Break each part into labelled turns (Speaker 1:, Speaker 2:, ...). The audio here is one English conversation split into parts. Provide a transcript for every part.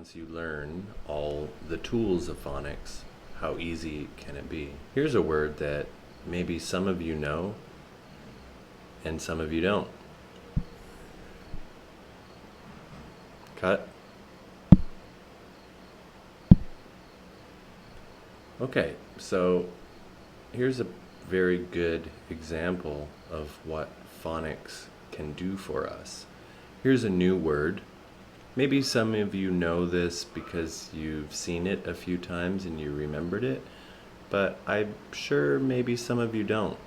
Speaker 1: once you learn all the tools of phonics, how easy can it be? Here's a word that maybe some of you know and some of you don't. Cut. Okay, so here's a very good example of what phonics can do for us. Here's a new word. Maybe some of you know this because you've seen it a few times and you remembered it, but I'm sure maybe some of you don't.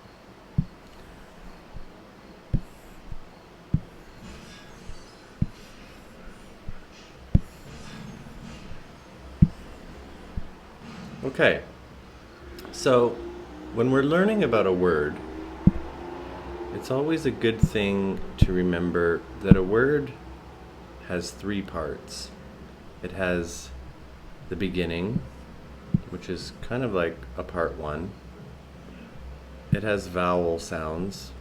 Speaker 1: Okay, so when we're learning about a word, it's always a good thing to remember that a word has three parts. It has the beginning, which is kind of like a part one. It has vowel sounds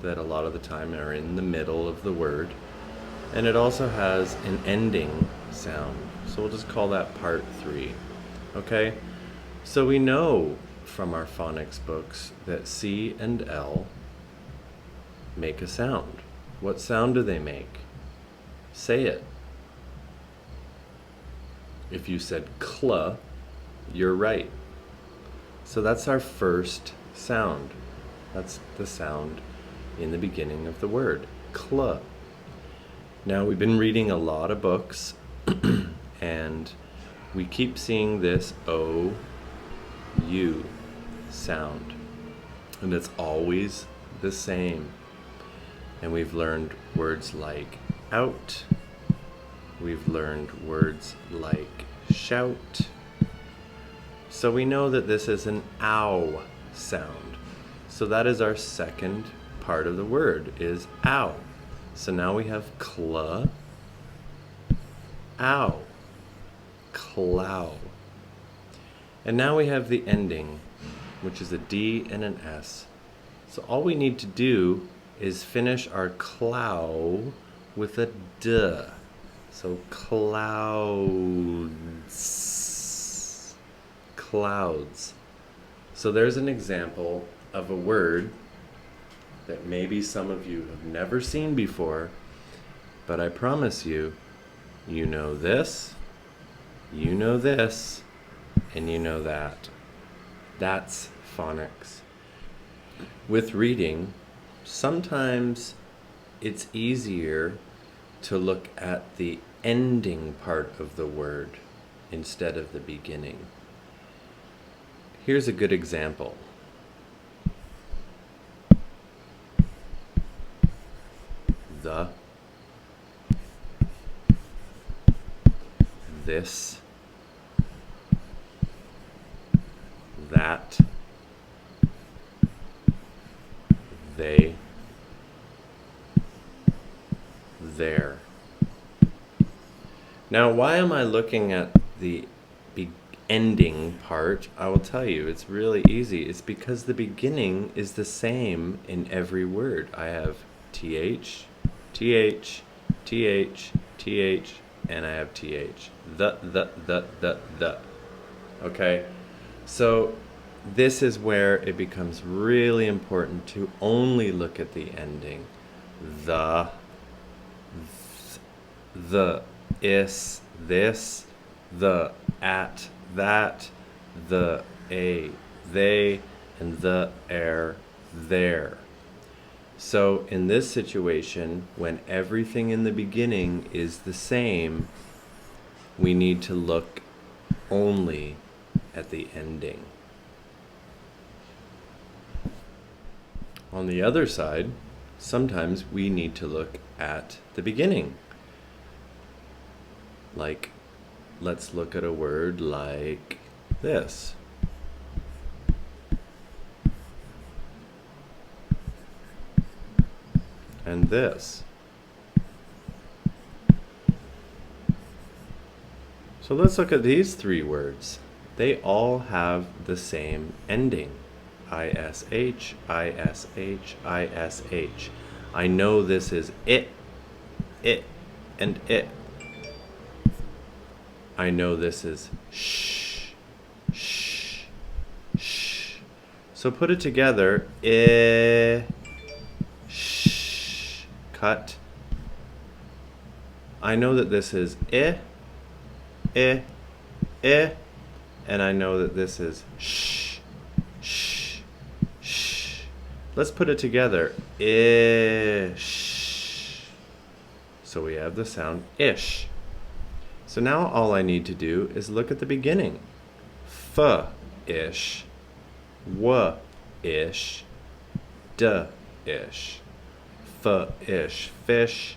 Speaker 1: that a lot of the time are in the middle of the word. And it also has an ending sound. So we'll just call that part three. Okay? So we know from our phonics books that C and L make a sound. What sound do they make? Say it. If you said cl, you're right. So that's our first sound. That's the sound in the beginning of the word, cl. Now we've been reading a lot of books and we keep seeing this O-U sound. And it's always the same. And we've learned words like out. We've learned words like shout. So we know that this is an ow sound. So that is our second part of the word, is ow. So now we have cl, ow, clow. And now we have the ending, which is a D and an S. So all we need to do is finish our clow with a D. So clouds. Clouds. So there's an example of a word that maybe some of you have never seen before, but I promise you, you know this, and you know that. That's phonics. With reading, sometimes it's easier to look at the ending part of the word instead of the beginning. Here's a good example. The, this, that, they, there. Now, why am I looking at the ending part? I will tell you, it's really easy. It's because the beginning is the same in every word. I have TH, TH, TH, TH, and I have TH. The. Okay? So this is where it becomes really important to only look at the ending. The, is, this, the, at, that, the, a, they, and the, there. So in this situation, when everything in the beginning is the same, we need to look only at the ending. On the other side, sometimes we need to look at the beginning. Like, let's look at a word like this. And this. So let's look at these three words. They all have the same ending. ISH, ISH, ISH. I know this is it, and it. I know this is sh, sh, sh. So put it together. Sh. Cut. I know that this is and I know that this is sh, sh, sh. Let's put it together. Ish. So we have the sound ish. So now all I need to do is look at the beginning. F-ish, w-ish, d-ish. F-ish, fish,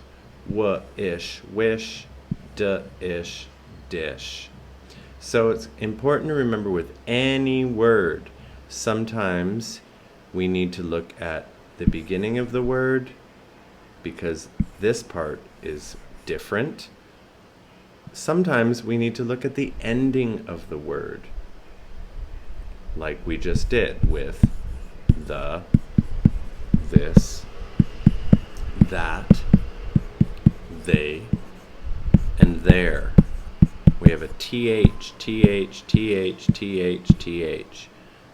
Speaker 1: w-ish, wish, d-ish, dish. So it's important to remember with any word, sometimes we need to look at the beginning of the word because this part is different. Sometimes we need to look at the ending of the word, like we just did with the, this, that, they, and there. We have a th, th, th, th, th.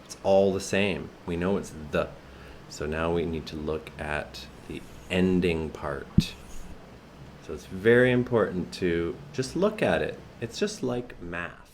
Speaker 1: It's all the same. We know it's the. So now we need to look at the ending part. So it's very important to just look at it. It's just like math.